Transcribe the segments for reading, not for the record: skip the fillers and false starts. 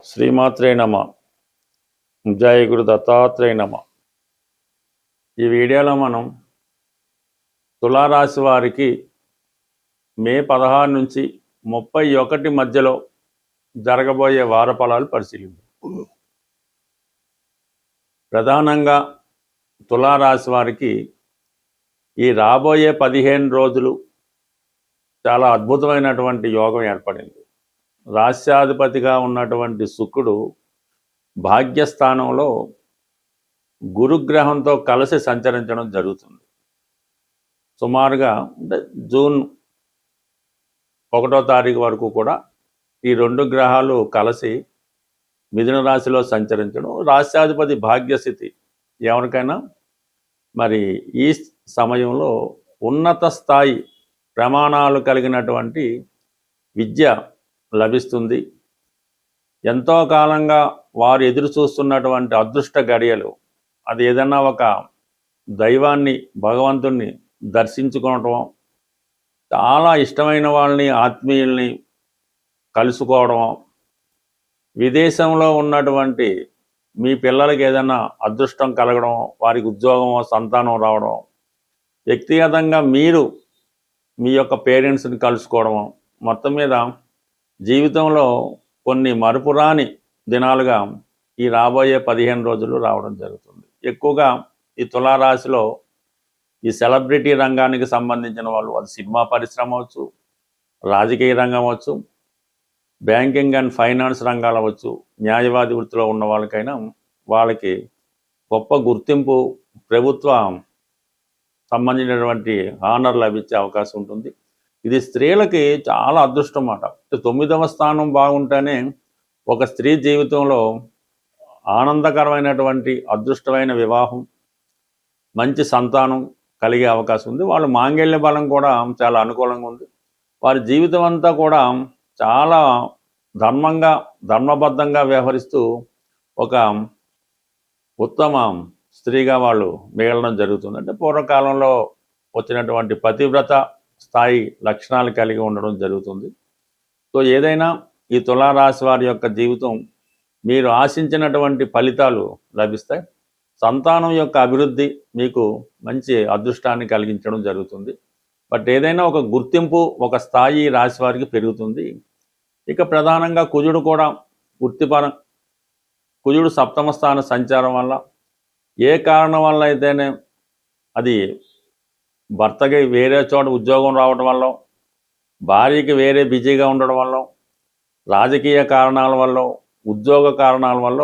శ్రీమాత్రే నమ. జయ గురు దత్తాత్రేయ నమ. ఈ వీడియోలో మనం తులారాశి వారికి మే 16 నుంచి 31 మధ్యలో జరగబోయే వార ఫలాలు పరిశీలిద్దాం. ప్రధానంగా తులారాశి వారికి ఈ రాబోయే 15 రోజులు చాలా అద్భుతమైనటువంటి యోగం ఏర్పడింది. రాశ్యాధిపతిగా ఉన్నటువంటి శుక్రుడు భాగ్యస్థానంలో గురుగ్రహంతో కలిసి సంచరించడం జరుగుతుంది. సుమారుగా జూన్ 1వ తారీఖు వరకు కూడా ఈ రెండు గ్రహాలు కలిసి మిథున రాశిలో సంచరించడం, రాశ్యాధిపతి భాగ్యస్థితి ఎవరికైనా మరి ఈ సమయంలో ఉన్నత స్థాయి ప్రమాణాలు కలిగినటువంటి విద్య లభిస్తుంది. ఎంతో కాలంగా వారు ఎదురు చూస్తున్నటువంటి అదృష్ట గడియలు, అది ఏదన్నా ఒక దైవాన్ని భగవంతుణ్ణి దర్శించుకోవటం, చాలా ఇష్టమైన వాళ్ళని ఆత్మీయుల్ని కలుసుకోవడం, విదేశంలో ఉన్నటువంటి మీ పిల్లలకి ఏదైనా అదృష్టం కలగడం, వారికి ఉద్యోగం సంతానం రావడం, వ్యక్తిగతంగా మీరు మీ యొక్క పేరెంట్స్ని కలుసుకోవడం, మొత్తం మీద జీవితంలో కొన్ని మరుపురాని దినాలుగా ఈ రాబోయే 15 రోజులు రావడం జరుగుతుంది. ఎక్కువగా ఈ తులారాశిలో ఈ సెలబ్రిటీ రంగానికి సంబంధించిన వాళ్ళు, అది సినిమా పరిశ్రమ అవచ్చు, రాజకీయ రంగం అవచ్చు, బ్యాంకింగ్ అండ్ ఫైనాన్స్ రంగాలు అవచ్చు, న్యాయవాది వృత్తిలో ఉన్న వాళ్ళకైనా వాళ్ళకి గొప్ప గుర్తింపు, ప్రభుత్వ సంబంధించినటువంటి హానర్ లభించే అవకాశం ఉంటుంది. ఇది స్త్రీలకి చాలా అదృష్టం అన్నమాట. 9వ స్థానం బాగుంటేనే ఒక స్త్రీ జీవితంలో ఆనందకరమైనటువంటి అదృష్టమైన వివాహం, మంచి సంతానం కలిగే అవకాశం ఉంది. వాళ్ళ మాంగళ్య బలం కూడా చాలా అనుకూలంగా ఉంది. వారి జీవితం అంతా కూడా చాలా ధర్మబద్ధంగా వ్యవహరిస్తూ ఒక ఉత్తమ స్త్రీగా వాళ్ళు మిగలడం జరుగుతుంది. అంటే పూర్వకాలంలో వచ్చినటువంటి పతివ్రత స్థాయి లక్షణాలు కలిగి ఉండడం జరుగుతుంది. సో ఏదైనా ఈ తులారాశి వారి యొక్క జీవితం మీరు ఆశించినటువంటి ఫలితాలు లభిస్తాయి. సంతానం యొక్క అభివృద్ధి మీకు మంచి అదృష్టాన్ని కలిగించడం జరుగుతుంది. బట్ ఏదైనా ఒక గుర్తింపు, ఒక స్థాయి రాశి వారికి పెరుగుతుంది. ఇక ప్రధానంగా కుజుడు కూడా కుజుడు 7వ స్థాన సంచారం వల్ల, ఏ కారణం వల్ల అయితేనే అది భర్తకి వేరే చోట ఉద్యోగం రావడం వల్ల, భార్యకి వేరే బిజీగా ఉండడం వల్ల, రాజకీయ కారణాల వల్ల, ఉద్యోగ కారణాల వల్ల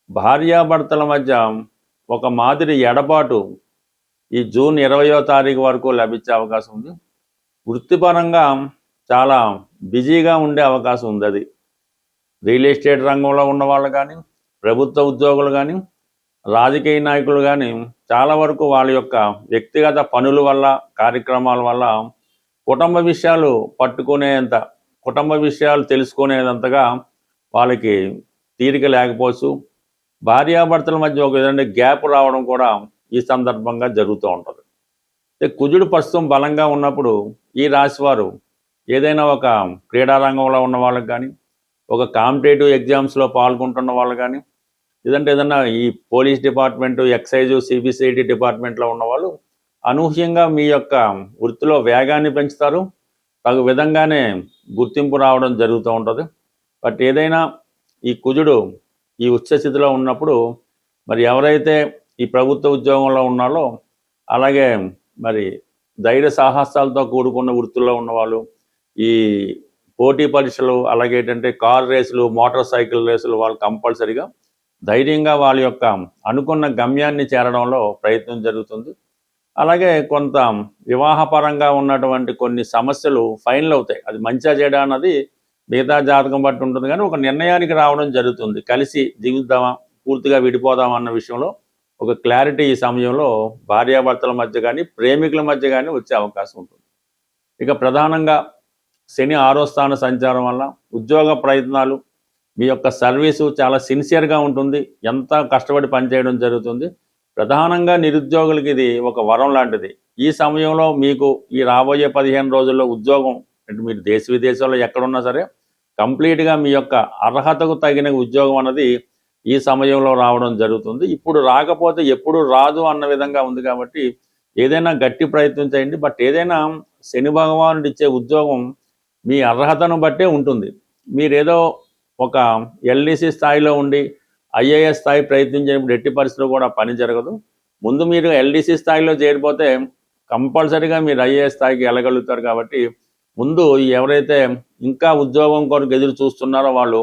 భార్యాభర్తల మధ్య ఒక మాదిరి ఎడబాటు ఈ జూన్ 20వ తారీఖు వరకు లభించే అవకాశం ఉంది. వృత్తిపరంగా చాలా బిజీగా ఉండే అవకాశం ఉంది. అది రియల్ ఎస్టేట్ రంగంలో ఉన్న వాళ్ళు కానీ, ప్రభుత్వ ఉద్యోగులు కానీ, రాజకీయ నాయకులు కానీ చాలా వరకు వాళ్ళ యొక్క వ్యక్తిగత పనుల వల్ల, కార్యక్రమాల వల్ల కుటుంబ విషయాలు పట్టుకునేంత, కుటుంబ విషయాలు తెలుసుకునేంతగా వాళ్ళకి తీరిక లేకపోవచ్చు. భార్యాభర్తల మధ్య ఒక విధంగా గ్యాప్ రావడం కూడా ఈ సందర్భంగా జరుగుతూ ఉంటుంది. కుజుడు ప్రస్తుతం బలంగా ఉన్నప్పుడు ఈ రాశివారు ఏదైనా ఒక క్రీడా రంగంలో ఉన్న వాళ్ళకి కానీ, ఒక కాంపిటేటివ్ ఎగ్జామ్స్లో పాల్గొంటున్న వాళ్ళు కానీ, లేదంటే ఏదన్నా ఈ పోలీస్ డిపార్ట్మెంటు, ఎక్సైజు, సిబిసిఐడి డిపార్ట్మెంట్లో ఉన్నవాళ్ళు అనూహ్యంగా మీ యొక్క వృత్తిలో వేగాన్ని పెంచుతారు. తగు విధంగానే గుర్తింపు రావడం జరుగుతూ ఉంటుంది. బట్ ఏదైనా ఈ కుజుడు ఈ ఉచ్చస్థితిలో ఉన్నప్పుడు మరి ఎవరైతే ఈ ప్రభుత్వ ఉద్యోగంలో ఉన్నారో, అలాగే మరి ధైర్య సాహసాలతో కూడుకున్న వృత్తుల్లో ఉన్నవాళ్ళు, ఈ పోటీ పరీక్షలు, అలాగే ఏంటంటే కార్ రేసులు, మోటార్ సైకిల్ రేసులు, వాళ్ళు కంపల్సరీగా ధైర్యంగా వాళ్ళ యొక్క అనుకున్న గమ్యాన్ని చేరడంలో ప్రయత్నం జరుగుతుంది. అలాగే కొంత వివాహపరంగా ఉన్నటువంటి కొన్ని సమస్యలు ఫైనల్ అవుతాయి. అది మంచిగా చేయడం అన్నది మిగతా జాతకం బట్టి ఉంటుంది, కానీ ఒక నిర్ణయానికి రావడం జరుగుతుంది. కలిసి జీవిద్దామా, పూర్తిగా విడిపోదామా అన్న విషయంలో ఒక క్లారిటీ ఈ సమయంలో భార్యాభర్తల మధ్య కానీ, ప్రేమికుల మధ్య కానీ వచ్చే అవకాశం ఉంటుంది. ఇక ప్రధానంగా శని 6వ స్థాన సంచారం వల్ల ఉద్యోగ ప్రయత్నాలు, మీ యొక్క సర్వీసు చాలా సిన్సియర్గా ఉంటుంది. ఎంత కష్టపడి పనిచేయడం జరుగుతుంది. ప్రధానంగా నిరుద్యోగులకి ఇది ఒక వరం లాంటిది. ఈ సమయంలో మీకు ఈ రాబోయే 15 రోజుల్లో ఉద్యోగం, అంటే మీరు దేశ విదేశాల్లో ఎక్కడున్నా సరే కంప్లీట్గా మీ యొక్క అర్హతకు తగిన ఉద్యోగం అన్నది ఈ సమయంలో రావడం జరుగుతుంది. ఇప్పుడు రాకపోతే ఎప్పుడు రాదు అన్న విధంగా ఉంది కాబట్టి ఏదైనా గట్టి ప్రయత్నం చేయండి. బట్ ఏదైనా శని భగవానుడు ఇచ్చే ఉద్యోగం మీ అర్హతను బట్టే ఉంటుంది. మీరేదో ఒక ఎల్డీసీ స్థాయిలో ఉండి ఐఏఎస్ స్థాయి ప్రయత్నించినప్పుడు ఎట్టి పరిస్థితుల్లో కూడా పని జరగదు. ముందు మీరు ఎల్డీసీ స్థాయిలో చేరిపోతే కంపల్సరీగా మీరు ఐఏఎస్ స్థాయికి వెళ్ళగలుగుతారు. కాబట్టి ముందు ఎవరైతే ఇంకా ఉద్యోగం కొరకు ఎదురు చూస్తున్నారో వాళ్ళు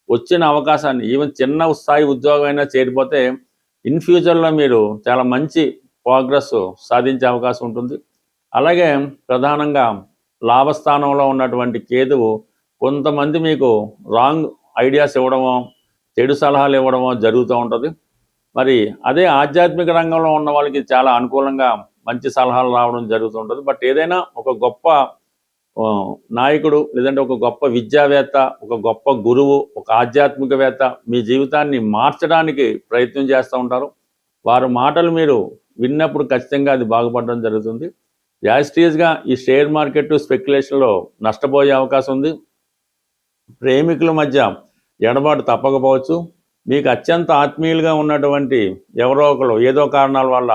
వచ్చిన అవకాశాన్ని ఈవెన్ చిన్న స్థాయి ఉద్యోగం అయినా చేరిపోతే ఇన్ ఫ్యూచర్లో మీరు చాలా మంచి ప్రోగ్రెస్ సాధించే అవకాశం ఉంటుంది. అలాగే ప్రధానంగా లాభస్థానంలో ఉన్నటువంటి కేతువు కొంతమంది మీకు రాంగ్ ఐడియాస్ ఇవ్వడమో చెడు సలహాలు ఇవ్వడమో జరుగుతూ ఉంటుంది. మరి అదే ఆధ్యాత్మిక రంగంలో ఉన్న వాళ్ళకి చాలా అనుకూలంగా మంచి సలహాలు రావడం జరుగుతుంటుంది. బట్ ఏదైనా ఒక గొప్ప నాయకుడు లేదంటే ఒక గొప్ప విద్యావేత్త, ఒక గొప్ప గురువు, ఒక ఆధ్యాత్మికవేత్త మీ జీవితాన్ని మార్చడానికి ప్రయత్నం చేస్తూ ఉంటారు. వారి మాటలు మీరు విన్నప్పుడు ఖచ్చితంగా అది బాగుపడడం జరుగుతుంది. యాజిటీస్గా ఈ షేర్ మార్కెట్ స్పెక్యులేషన్లో నష్టపోయే అవకాశం ఉంది. ప్రేమికుల మధ్య ఎడబాటు తప్పకపోవచ్చు. మీకు అత్యంత ఆత్మీయులుగా ఉన్నటువంటి ఎవరో ఒకరు ఏదో కారణాల వల్ల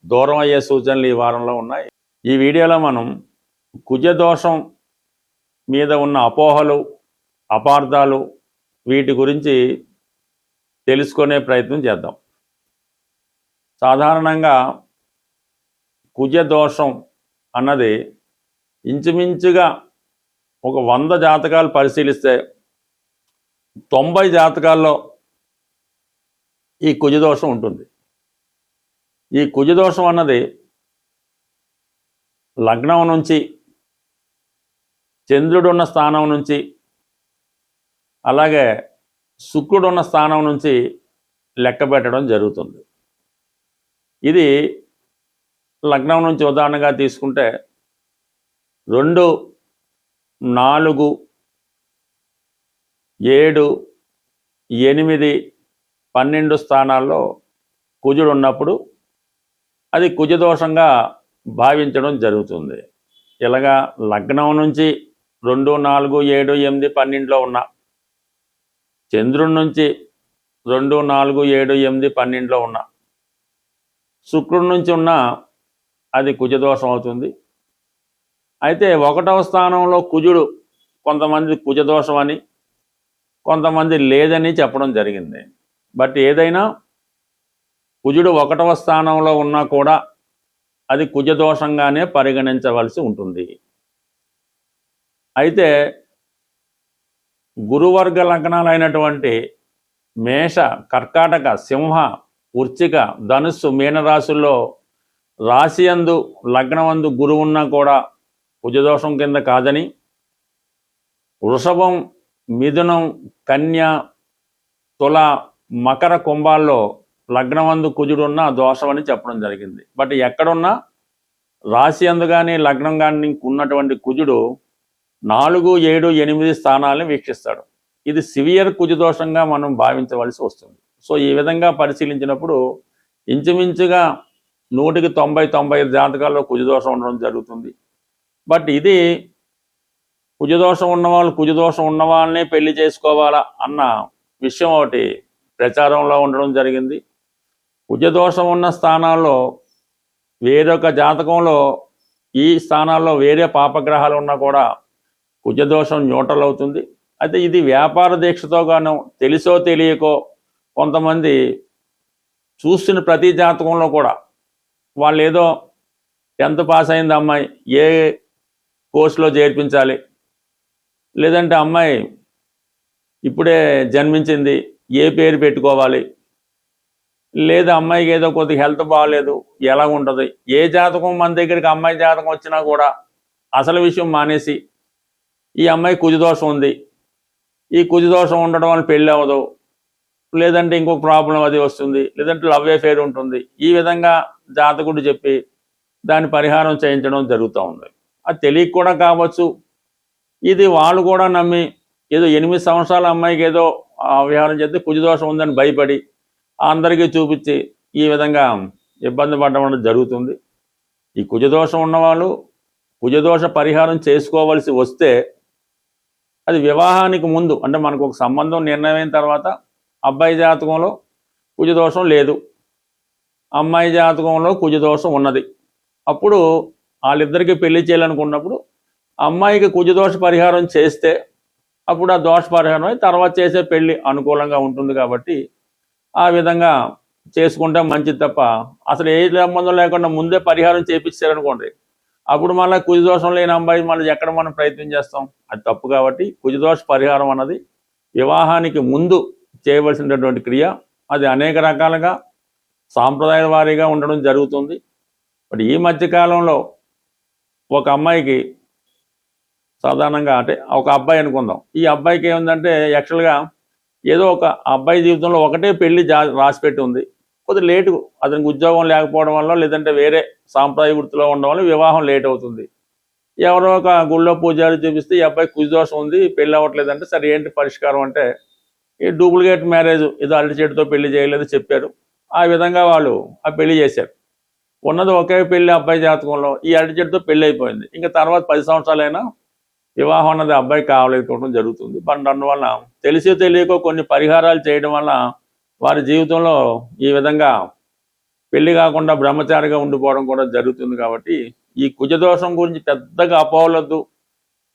దూరం అయ్యే సూచనలు ఈ వారంలో ఉన్నాయి. ఈ వీడియోలో మనం కుజదోషం మీద ఉన్న అపోహలు, అపార్థాలు వీటి గురించి తెలుసుకునే ప్రయత్నం చేద్దాం. సాధారణంగా కుజదోషం అన్నది ఇంచుమించుగా ఒక 100 జాతకాలు పరిశీలిస్తే 90 జాతకాల్లో ఈ కుజదోషం ఉంటుంది. ఈ కుజదోషం అన్నది లగ్నం నుంచి, చంద్రుడున్న స్థానం నుంచి, అలాగే శుక్రుడున్న స్థానం నుంచి లెక్క పెట్టడం జరుగుతుంది. ఇది లగ్నం నుంచి ఉదాహరణగా తీసుకుంటే 2, 4, 7, 8, 12 స్థానాల్లో కుజుడు ఉన్నప్పుడు అది కుజదోషంగా భావించడం జరుగుతుంది. ఇలాగా లగ్నం నుంచి 2, 4, 7, 8, 12లో ఉన్న, చంద్రుడి నుంచి 2, 4, 7, 8, 12లో ఉన్న, శుక్రుడి నుంచి ఉన్న అది కుజదోషం అవుతుంది. అయితే 1వ స్థానంలో కుజుడు కొంతమంది కుజదోషం అని, కొంతమంది లేదని చెప్పడం జరిగింది. బట్ ఏదైనా కుజుడు 1వ స్థానంలో ఉన్నా కూడా అది కుజదోషంగానే పరిగణించవలసి ఉంటుంది. అయితే గురువర్గ లగ్నాలైనటువంటి మేష, కర్కాటక, సింహ, వృశ్చిక, ధనుస్సు, మీనరాశుల్లో రాశియందు లగ్నమందు గురువు ఉన్నా కూడా కుజదోషం కింద కాదని, వృషభం, మిథునం, కన్య, తుల, మకర, కుంభాల్లో లగ్నమందు కుజుడున్న దోషం అని చెప్పడం జరిగింది. బట్ ఎక్కడున్నా రాశి అందు కానీ లగ్నం కానీ ఉన్నటువంటి కుజుడు 4, 7, 8 స్థానాలను వీక్షిస్తాడు. ఇది సివియర్ కుజదోషంగా మనం భావించవలసి వస్తుంది. సో ఈ విధంగా పరిశీలించినప్పుడు ఇంచుమించుగా 100కి 90 జాతకాల్లో కుజదోషం ఉండడం జరుగుతుంది. బట్ ఇది కుజదోషం ఉన్నవాళ్ళు కుజదోషం ఉన్న వాళ్ళనే పెళ్లి చేసుకోవాలా అన్న విషయం ఒకటి ప్రచారంలో ఉండడం జరిగింది. కుజదోషం ఉన్న స్థానాల్లో వేరొక జాతకంలో ఈ స్థానాల్లో వేరే పాపగ్రహాలు ఉన్నా కూడా కుజదోషం న్యూట్రల్ అవుతుంది. అయితే ఇది వ్యాపార దీక్షతో గాను తెలుసో తెలియకో కొంతమంది చూస్తున్న ప్రతి జాతకంలో కూడా వాళ్ళు ఏదో 10th పాస్ అయింది అమ్మాయి, ఏ కోర్సులో చేర్పించాలి, లేదంటే అమ్మాయి ఇప్పుడే జన్మించింది, ఏ పేరు పెట్టుకోవాలి, లేదా అమ్మాయికి ఏదో కొద్దిగా హెల్త్ బాగాలేదు, ఎలా ఉంటుంది, ఏ జాతకం మన దగ్గరికి అమ్మాయి జాతకం వచ్చినా కూడా అసలు విషయం మానేసి ఈ అమ్మాయి కుజదోషం ఉంది, ఈ కుజదోషం ఉండడం వల్ల పెళ్ళి అవ్వదు, లేదంటే ఇంకొక ప్రాబ్లం అది వస్తుంది, లేదంటే లవ్ అఫేర్ ఉంటుంది, ఈ విధంగా జాతకుడు చెప్పి దాని పరిహారం చేయించడం జరుగుతూ ఉంది. అది తెలియక కూడా కావచ్చు. ఇది వాళ్ళు కూడా నమ్మి ఏదో 8 సంవత్సరాల అమ్మాయికి ఏదో వ్యవహారం చేస్తే కుజదోషం ఉందని భయపడి అందరికీ చూపించి ఈ విధంగా ఇబ్బంది పడడం జరుగుతుంది. ఈ కుజదోషం ఉన్నవాళ్ళు కుజదోష పరిహారం చేసుకోవలసి వస్తే అది వివాహానికి ముందు అంటే మనకు ఒక సంబంధం నిర్ణయమైన తర్వాత అబ్బాయి జాతకంలో కుజదోషం లేదు, అమ్మాయి జాతకంలో కుజదోషం ఉన్నది. అప్పుడు వాళ్ళిద్దరికీ పెళ్లి చేయాలనుకున్నప్పుడు అమ్మాయికి కుజదోష పరిహారం చేస్తే అప్పుడు ఆ దోష పరిహారం అయి తర్వాత చేసే పెళ్లి అనుకూలంగా ఉంటుంది. కాబట్టి ఆ విధంగా చేసుకుంటే మంచిది తప్ప అసలు ఏ సంబంధం లేకుండా ముందే పరిహారం చేపించారనుకోండి, అప్పుడు మళ్ళీ కుజదోషం లేని అమ్మాయి మళ్ళీ ఎక్కడ మనం ప్రయత్నం చేస్తాం, అది తప్పు. కాబట్టి కుజదోష పరిహారం అన్నది వివాహానికి ముందు చేయవలసినటువంటి క్రియ. అది అనేక రకాలుగా సాంప్రదాయ వారీగా ఉండడం జరుగుతుంది. బట్ ఈ మధ్యకాలంలో ఒక అమ్మాయికి సాధారణంగా అంటే ఒక అబ్బాయి అనుకుందాం, ఈ అబ్బాయికి ఏముందంటే యాక్చువల్గా ఏదో ఒక అబ్బాయి జీవితంలో ఒకటే పెళ్లి రాసిపెట్టి ఉంది. కొద్దిగా లేటు, అతనికి ఉద్యోగం లేకపోవడం వల్ల లేదంటే వేరే సాంప్రదాయ వృత్తిలో ఉండడం వల్ల వివాహం లేట్ అవుతుంది. ఎవరో ఒక గుళ్ళో పూజారి చూపిస్తే ఈ అబ్బాయి కుజదోషం ఉంది, పెళ్ళి అవ్వట్లేదంటే సరే ఏంటి పరిష్కారం అంటే ఈ డూప్లికేట్ మ్యారేజ్ ఏదో అరటి చెట్టుతో పెళ్లి చేయలేదు చెప్పారు. ఆ విధంగా వాళ్ళు ఆ పెళ్లి చేశారు. ఉన్నది ఒకే పెళ్లి అబ్బాయి జాతకంలో, ఈ అరటి చెట్టుతో పెళ్లి అయిపోయింది. ఇంకా తర్వాత 10 సంవత్సరాలైనా వివాహం అన్నది అబ్బాయి కావలేకపోవడం జరుగుతుంది. బట్ అందువల్ల తెలిసి తెలియకో కొన్ని పరిహారాలు చేయడం వల్ల వారి జీవితంలో ఈ విధంగా పెళ్లి కాకుండా బ్రహ్మచారిగా ఉండిపోవడం కూడా జరుగుతుంది. కాబట్టి ఈ కుజదోషం గురించి పెద్దగా అపోవలొద్దు,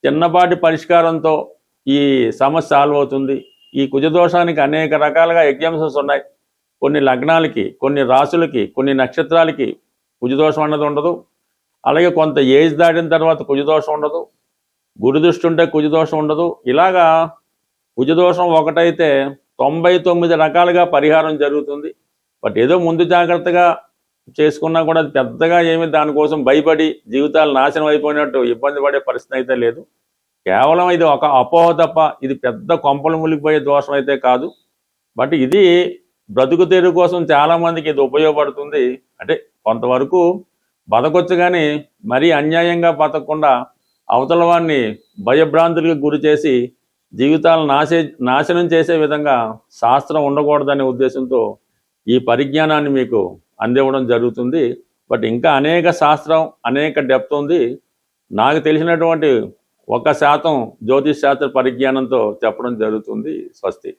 చిన్నపాటి పరిష్కారంతో ఈ సమస్య సాల్వ్ అవుతుంది. ఈ కుజదోషానికి అనేక రకాలుగా ఎగ్జాంపుల్స్ ఉన్నాయి. కొన్ని లగ్నాలకి, కొన్ని రాశులకి, కొన్ని నక్షత్రాలకి కుజదోషం అన్నది ఉండదు. అలాగే కొంత ఏజ్ దాటిన తర్వాత కుజదోషం ఉండదు, గురు దృష్టి ఉంటే కుజదోషం ఉండదు. ఇలాగా కుజదోషం ఒకటైతే 99 రకాలుగా పరిహారం జరుగుతుంది. బట్ ఏదో ముందు జాగ్రత్తగా చేసుకున్నా కూడా అది పెద్దగా ఏమి దానికోసం భయపడి జీవితాలు నాశనం అయిపోయినట్టు ఇబ్బంది పడే పరిస్థితి అయితే లేదు. కేవలం ఇది ఒక అపోహ తప్ప ఇది పెద్ద కొంపలు మునిగిపోయే దోషం అయితే కాదు. బట్ ఇది బ్రతుకు తెరువు కోసం చాలామందికి ఇది ఉపయోగపడుతుంది. అంటే కొంతవరకు బతకొచ్చు, కానీ మరీ అన్యాయంగా బతకకుండా అవతల వాడిని భయభ్రాంతులకు గురి చేసి జీవితాలను నాశనం చేసే విధంగా శాస్త్రం ఉండకూడదనే ఉద్దేశంతో ఈ పరిజ్ఞానాన్ని మీకు అందివ్వడం జరుగుతుంది. బట్ ఇంకా అనేక శాస్త్రం, అనేక డెప్త్ ఉంది. నాకు తెలిసినటువంటి 1% జ్యోతిష్ శాస్త్ర పరిజ్ఞానంతో చెప్పడం జరుగుతుంది. స్వస్తి.